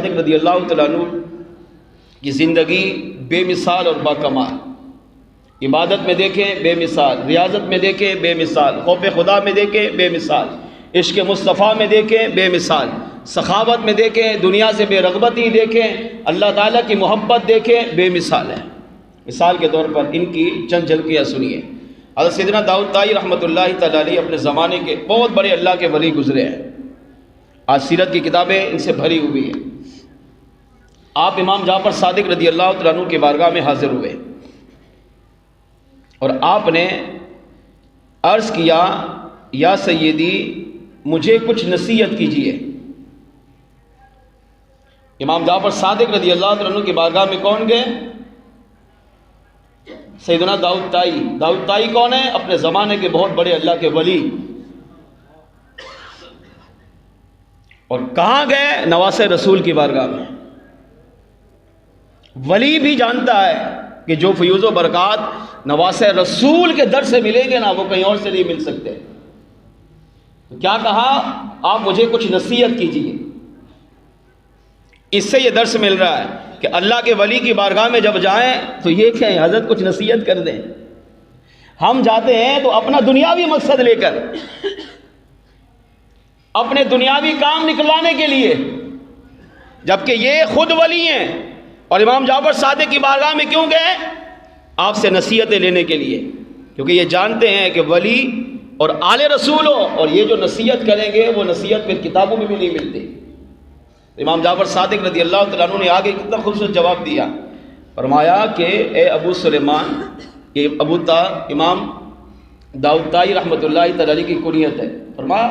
رضی اللہ تعالیٰ عنہ کی زندگی بے مثال اور باکمال. عبادت میں دیکھیں بے مثال، ریاضت میں دیکھیں بے مثال، خوف خدا میں دیکھیں بے مثال، عشق مصطفیٰ میں دیکھیں بے مثال، سخاوت میں دیکھیں، دنیا سے بے رغبتی دیکھیں، اللہ تعالیٰ کی محبت دیکھیں، بے مثال ہے. مثال کے طور پر ان کی چند جھلکیاں سنیے. حضرت سیدنا داؤد طائی رحمۃ اللہ تعالیٰ علیہ اپنے زمانے کے بہت بڑے اللہ کے ولی گزرے ہیں. آج سیرت کی کتابیں ان سے بھری ہوئی ہیں. آپ امام جعفر صادق رضی اللہ تعالیٰ عنہ کی بارگاہ میں حاضر ہوئے اور آپ نے عرض کیا، یا سیدی مجھے کچھ نصیحت کیجیے. امام جعفر صادق رضی اللہ تعالیٰ عنہ کی بارگاہ میں کون گئے؟ سیدنا داؤد طائی. داؤد طائی کون ہے؟ اپنے زمانے کے بہت بڑے اللہ کے ولی. اور کہاں گئے؟ نواسہ رسول کی بارگاہ میں. ولی بھی جانتا ہے کہ جو فیوز و برکات نواسہ رسول کے در سے ملیں گے نا، وہ کہیں اور سے نہیں مل سکتے. تو کیا کہا؟ آپ مجھے کچھ نصیحت کیجیے. اس سے یہ درس مل رہا ہے کہ اللہ کے ولی کی بارگاہ میں جب جائیں تو یہ کہیں حضرت کچھ نصیحت کر دیں. ہم جاتے ہیں تو اپنا دنیاوی مقصد لے کر، اپنے دنیاوی کام نکلانے کے لیے، جبکہ یہ خود ولی ہیں. اور امام جعفر صادق کی بارگاہ میں کیوں گئے؟ آپ سے نصیحتیں لینے کے لیے، کیونکہ یہ جانتے ہیں کہ ولی اور آل رسول ہو، اور یہ جو نصیحت کریں گے وہ نصیحت پھر کتابوں میں بھی نہیں ملتی. امام جعفر صادق رضی اللہ تعالیٰ عنہ نے آگے کتنا خوبصورت جواب دیا. فرمایا کہ اے ابو سلیمان، یہ امام داؤد طائی رحمۃ اللہ تعالیٰ علیہ کی کنیت ہے. فرمایا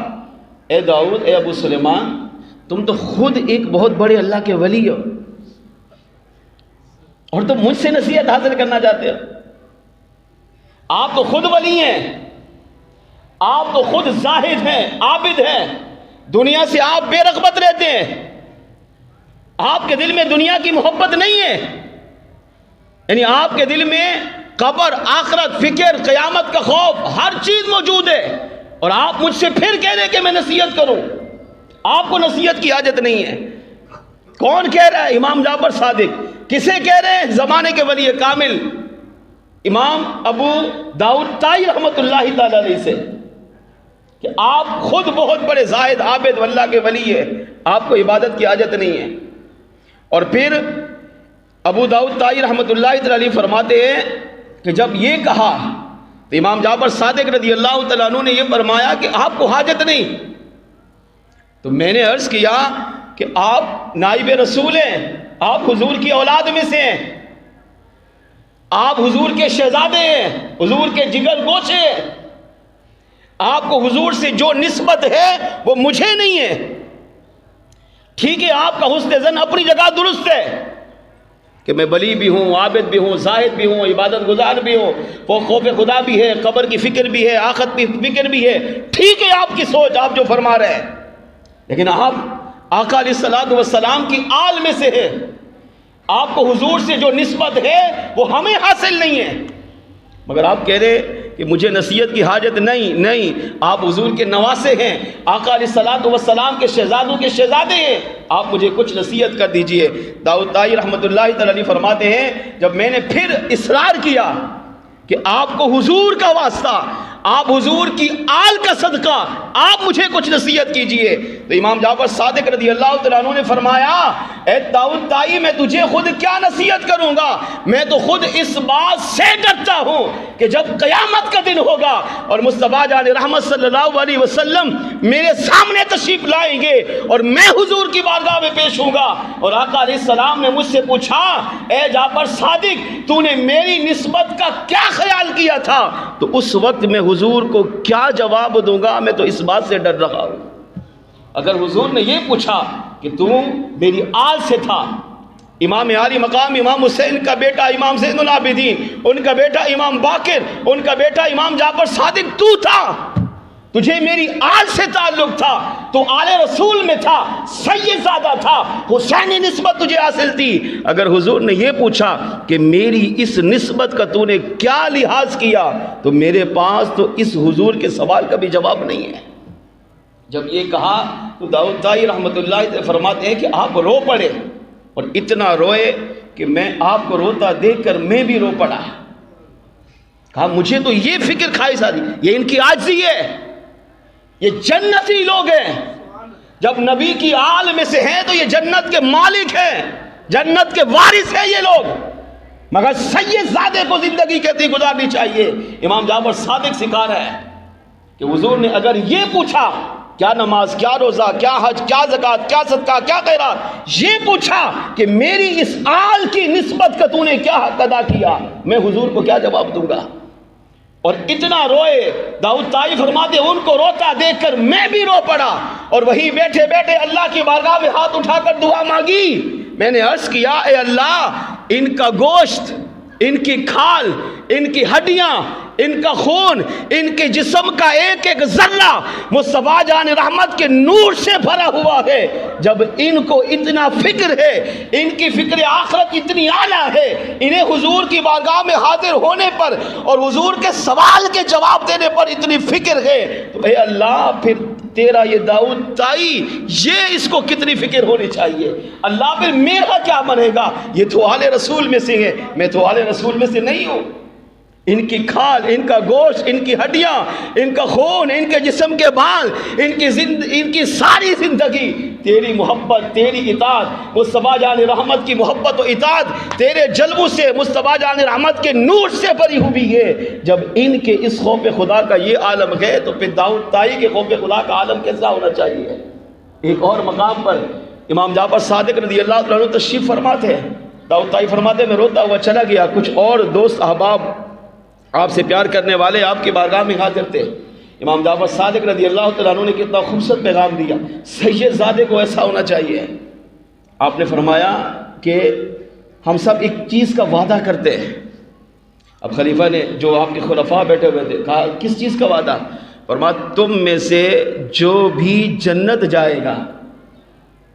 اے داؤد، اے ابو سلیمان، تم تو خود ایک بہت بڑے اللہ کے ولی ہو، اور تم مجھ سے نصیحت حاصل کرنا چاہتے ہو. آپ تو خود ولی ہیں، آپ تو خود زاہد ہیں، عابد ہیں، دنیا سے آپ بے رغبت رہتے ہیں، آپ کے دل میں دنیا کی محبت نہیں ہے. یعنی آپ کے دل میں قبر، آخرت، فکر، قیامت کا خوف، ہر چیز موجود ہے، اور آپ مجھ سے پھر کہہ رہے کہ میں نصیحت کروں. آپ کو نصیحت کی حاجت نہیں ہے. کون کہہ رہا ہے؟ امام جعفر صادق. کسے کہہ رہے ہیں؟ زمانے کے ولی کامل امام ابو داؤد طائی رحمۃ اللہ تعالی علیہ سے، کہ آپ خود بہت بڑے زاہد، عابد اللہ کے ولی ہے، آپ کو عبادت کی حاجت نہیں ہے. اور پھر ابو داؤد طائی رحمۃ اللہ تعالی علیہ فرماتے ہیں کہ جب یہ کہا تو امام جعفر صادق رضی اللہ تعالیٰ عنہ نے یہ فرمایا کہ آپ کو حاجت نہیں. تو میں نے عرض کیا کہ آپ نائب رسول ہیں، آپ حضور کی اولاد میں سے ہیں، آپ حضور کے شہزادے ہیں، حضور کے جگر گوشے ہیں. آپ کو حضور سے جو نسبت ہے وہ مجھے نہیں ہے. ٹھیک ہے، آپ کا حسن ظن اپنی جگہ درست ہے کہ میں ولی بھی ہوں، عابد بھی ہوں، زاہد بھی ہوں، عبادت گزار بھی ہوں، وہ خوف خدا بھی ہے، قبر کی فکر بھی ہے، آخرت کی فکر بھی ہے. ٹھیک ہے آپ کی سوچ، آپ جو فرما رہے ہیں، لیکن آپ آقا علیہ الصلوۃ والسلام کی آل میں سے ہے. آپ کو حضور سے جو نسبت ہے وہ ہمیں حاصل نہیں ہے. مگر آپ کہہ رہے کہ مجھے نصیحت کی حاجت نہیں. آپ حضور کے نواسے ہیں، آقا علیہ الصلوۃ والسلام کے شہزادوں کے شہزادے ہیں، آپ مجھے کچھ نصیحت کر دیجئے. داؤد طائی رحمۃ اللہ تعالی علیہ فرماتے ہیں جب میں نے پھر اصرار کیا کہ آپ کو حضور کا واسطہ، آپ حضور کی آل کا صدقہ، آپ مجھے کچھ نصیحت کیجئے، تو امام جعفر صادق رضی اللہ تعالیٰ عنہ نے فرمایا اے داؤد طائی، میں تجھے خود کیا نصیحت کروں گا؟ میں تو خود اس بات سے ڈرتا ہوں کہ جب قیامت کا دن ہوگا اور مصطفیٰ جان رحمت صلی اللہ علیہ وسلم میرے سامنے تشریف لائیں گے اور میں حضور کی بارگاہ میں پیش ہوں گا، اور آقا علیہ السلام نے مجھ سے پوچھا اے جعفر صادق، تو نے میری نسبت کا کیا خیال کیا تھا؟ تو اس وقت میں حضور کو کیا جواب دوں گا؟ میں تو اس بات سے ڈر رہا ہوں. اگر حضور نے یہ پوچھا کہ تو میری آل سے تھا، امام عالی مقام امام حسین کا بیٹا امام زین العابدین، ان کا بیٹا امام باقر، ان کا بیٹا امام جعفر صادق تو تھا، تجھے میری آل سے تعلق تھا، تو آل رسول میں تھا، سید زادہ تھا، حسینی نسبت تجھے حاصل تھی. اگر حضور نے یہ پوچھا کہ میری اس نسبت کا تو نے کیا لحاظ کیا، تو میرے پاس تو اس حضور کے سوال کا بھی جواب نہیں ہے. جب یہ کہا تو داؤد طائی رحمۃ اللہ علیہ فرماتے ہیں کہ آپ رو پڑے، اور اتنا روئے کہ میں آپ کو روتا دیکھ کر میں بھی رو پڑا۔ کہا مجھے تو یہ فکر کھائی ساری، یہ ان کی عاجزی ہے، یہ جنتی لوگ ہیں، جب نبی کی آل میں سے ہیں تو یہ جنت کے مالک ہیں، جنت کے وارث ہیں یہ لوگ، مگر سید زادے کو زندگی کیسی گزارنی چاہیے۔ امام جعفر صادق سکھا رہا ہے کہ حضور نے اگر یہ پوچھا کیا نماز، کیا روزہ، کیا حج، کیا زکوٰۃ، کیا صدقہ، کیا خیرات، یہ پوچھا کہ میری اس آل کی نسبت کا تو نے کیا حق ادا کیا، میں حضور کو کیا جواب دوں گا؟ اور اتنا روئے، داؤد طائی فرماتے ان کو روتا دیکھ کر میں بھی رو پڑا، اور وہیں بیٹھے بیٹھے اللہ کی بارگاہ میں ہاتھ اٹھا کر دعا مانگی۔ میں نے عرض کیا اے اللہ، ان کا گوشت، ان کی کھال، ان کی ہڈیاں، ان کا خون، ان کے جسم کا ایک ایک ذرہ مصطفیٰ جان رحمت کے نور سے بھرا ہوا ہے۔ جب ان کو اتنا فکر ہے، ان کی فکر آخرت اتنی اعلیٰ ہے، انہیں حضور کی بارگاہ میں حاضر ہونے پر اور حضور کے سوال کے جواب دینے پر اتنی فکر ہے، تو اے اللہ پھر تیرا یہ داؤد طائی، یہ اس کو کتنی فکر ہونی چاہیے؟ اللہ پھر میرا کیا بنے گا؟ یہ تو آل رسول میں سے ہے، میں تو آل رسول میں سے نہیں ہوں۔ ان کی کھال، ان کا گوشت، ان کی ہڈیاں، ان کا خون، ان کے جسم کے بال، ان کی ساری زندگی تیری محبت، تیری اطاعت، مصطفیٰ جان رحمت کی محبت و اطاعت، تیرے جلووں سے، مصطفیٰ جان رحمت کے نور سے بھری ہوئی ہے۔ جب ان کے اس خوف خدا کا یہ عالم ہے تو پھر داؤد طائی کے خوف خدا کا عالم کیسا ہونا چاہیے؟ ایک اور مقام پر امام جعفر صادق رضی اللہ عنہ تشریف فرماتے ہیں، داؤد طائی فرماتے میں روتا ہوا چلا گیا، کچھ اور دوست احباب آپ سے پیار کرنے والے آپ کی بارگاہ میں حاضر تھے۔ امام جعفر صادق رضی اللہ تعالیٰ عنہ نے کتنا خوبصورت پیغام دیا، سید زادے کو ایسا ہونا چاہیے۔ آپ نے فرمایا کہ ہم سب ایک چیز کا وعدہ کرتے ہیں۔ اب خلیفہ نے، جو آپ کے خلفاء بیٹھے ہوئے تھے، کہا کس چیز کا وعدہ؟ فرمایا تم میں سے جو بھی جنت جائے گا،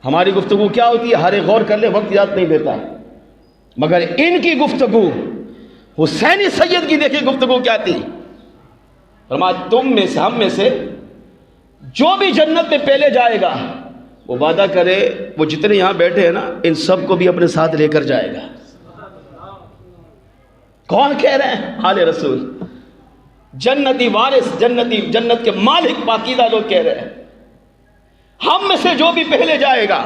ہماری گفتگو کیا ہوتی ہے، ہر ایک غور کر لے، وقت یاد نہیں دیتا، مگر ان کی گفتگو، حسینی سید کی دیکھیں گفتگو کیا تھی۔ فرمایا تم میں سے، ہم میں سے جو بھی جنت میں پہلے جائے گا، وہ وعدہ کرے وہ جتنے یہاں بیٹھے ہیں نا، ان سب کو بھی اپنے ساتھ لے کر جائے گا۔ کون کہہ رہے ہیں؟ آل رسول، جنتی وارث، جنت کے مالک، پاکیزہ لوگ کہہ رہے ہیں ہم میں سے جو بھی پہلے جائے گا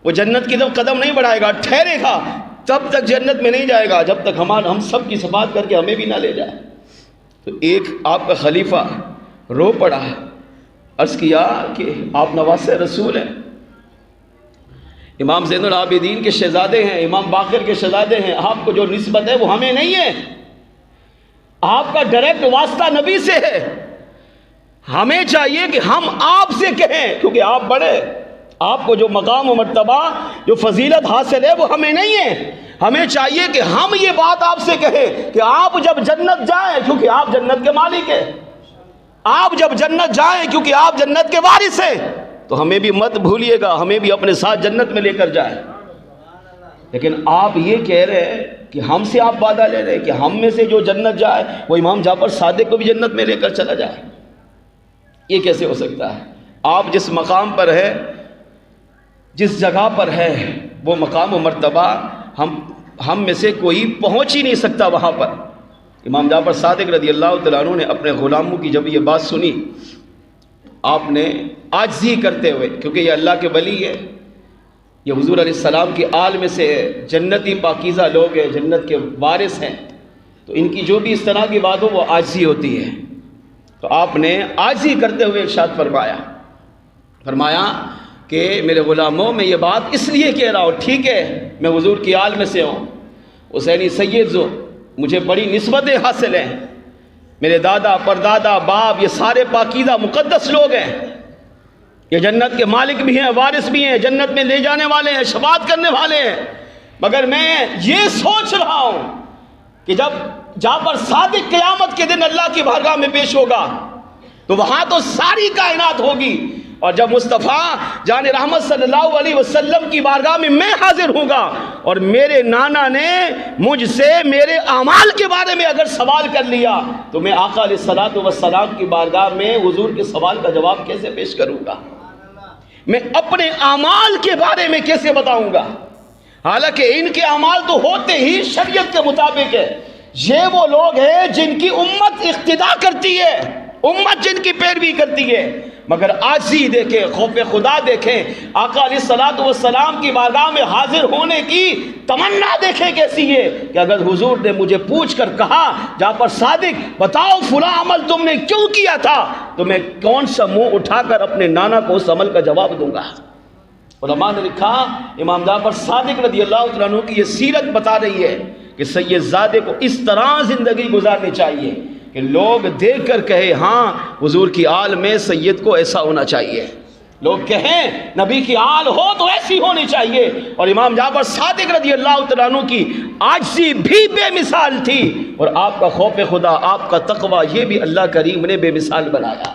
وہ جنت کی طرف قدم نہیں بڑھائے گا، ٹھہرے گا، تب تک جنت میں نہیں جائے گا جب تک ہم سب کی صفات کر کے ہمیں بھی نہ لے جائے۔ تو ایک آپ کا خلیفہ رو پڑا، عرض کیا کہ آپ نواسہ رسول ہیں، امام زین العابدین کے شہزادے ہیں، امام باقر کے شہزادے ہیں، آپ کو جو نسبت ہے وہ ہمیں نہیں ہے، آپ کا ڈائریکٹ واسطہ نبی سے ہے، ہمیں چاہیے کہ ہم آپ سے کہیں، کیونکہ آپ بڑے، آپ کو جو مقام و مرتبہ، جو فضیلت حاصل ہے وہ ہمیں نہیں ہے، ہمیں چاہیے کہ ہم یہ بات آپ سے کہیں کہ آپ جب جنت جائیں، کیونکہ آپ جنت کے مالک ہیں، آپ جب جنت جائیں کیونکہ آپ جنت کے وارث ہیں، تو ہمیں بھی مت بھولیے گا، ہمیں بھی اپنے ساتھ جنت میں لے کر جائیں۔ لیکن آپ یہ کہہ رہے ہیں کہ ہم سے آپ وعدہ لے رہے ہیں کہ ہم میں سے جو جنت جائے وہ امام جعفر صادق کو بھی جنت میں لے کر چلا جائے، یہ کیسے ہو سکتا ہے؟ آپ جس مقام پر ہے، جس جگہ پر ہے، وہ مقام و مرتبہ ہم میں سے کوئی پہنچ ہی نہیں سکتا وہاں پر۔ امام جعفر صادق رضی اللہ تعالیٰ عنہ نے اپنے غلاموں کی جب یہ بات سنی، آپ نے عاجزی کرتے ہوئے، کیونکہ یہ اللہ کے ولی ہے، یہ حضور علیہ السلام کی آل میں سے جنتی پاکیزہ لوگ ہیں، جنت کے وارث ہیں، تو ان کی جو بھی اس طرح کی بات ہو وہ عاجزی ہوتی ہے۔ تو آپ نے عاجزی کرتے ہوئے ارشاد فرمایا کہ میرے غلاموں، میں یہ بات اس لیے کہہ رہا ہوں، ٹھیک ہے میں حضور کی آل میں سے ہوں، حسینی سید جو مجھے بڑی نسبتیں حاصل ہیں، میرے دادا، پردادا، باپ، یہ سارے پاکیزہ مقدس لوگ ہیں، یہ جنت کے مالک بھی ہیں، وارث بھی ہیں، جنت میں لے جانے والے ہیں، شفاعت کرنے والے ہیں، مگر میں یہ سوچ رہا ہوں کہ جب جعفر صادق قیامت کے دن اللہ کی بارگاہ میں پیش ہوگا تو وہاں تو ساری کائنات ہوگی، اور جب مصطفیٰ جان رحمت صلی اللہ علیہ وسلم کی بارگاہ میں میں حاضر ہوں گا اور میرے نانا نے مجھ سے میرے اعمال کے بارے میں اگر سوال کر لیا تو میں آقا علیہ الصلوۃ والسلام کی بارگاہ میں حضور کے سوال کا جواب کیسے پیش کروں گا؟ میں اپنے اعمال کے بارے میں کیسے بتاؤں گا؟ حالانکہ ان کے اعمال تو ہوتے ہی شریعت کے مطابق ہے. یہ وہ لوگ ہیں جن کی امت اقتدا کرتی ہے، امت جن کی پیروی کرتی ہے، مگر عاجزی دیکھیں، خوف خدا دیکھیں، آقا علیہ الصلوۃ والسلام کی بارگاہ میں حاضر ہونے کی تمنا دیکھیں کیسی ہے کہ اگر حضور نے مجھے پوچھ کر کہا جہاں پر صادق بتاؤ فلاں عمل تم نے کیوں کیا تھا، تو میں کون سا منہ اٹھا کر اپنے نانا کو اس عمل کا جواب دوں گا؟ علماء نے لکھا امام جعفر صادق رضی اللہ تعالیٰ عنہ کی یہ سیرت بتا رہی ہے کہ سید زادے کو اس طرح زندگی گزارنی چاہیے کہ لوگ دیکھ کر کہے ہاں حضور کی آل میں سید کو ایسا ہونا چاہیے، لوگ کہیں نبی کی آل ہو تو ایسی ہونی چاہیے. اور امام جعفر صادق رضی اللہ تعالیٰ عنہ کی عاجزی بھی بے مثال تھی، اور آپ کا خوف خدا، آپ کا تقوی، یہ بھی اللہ کریم نے بے مثال بنایا.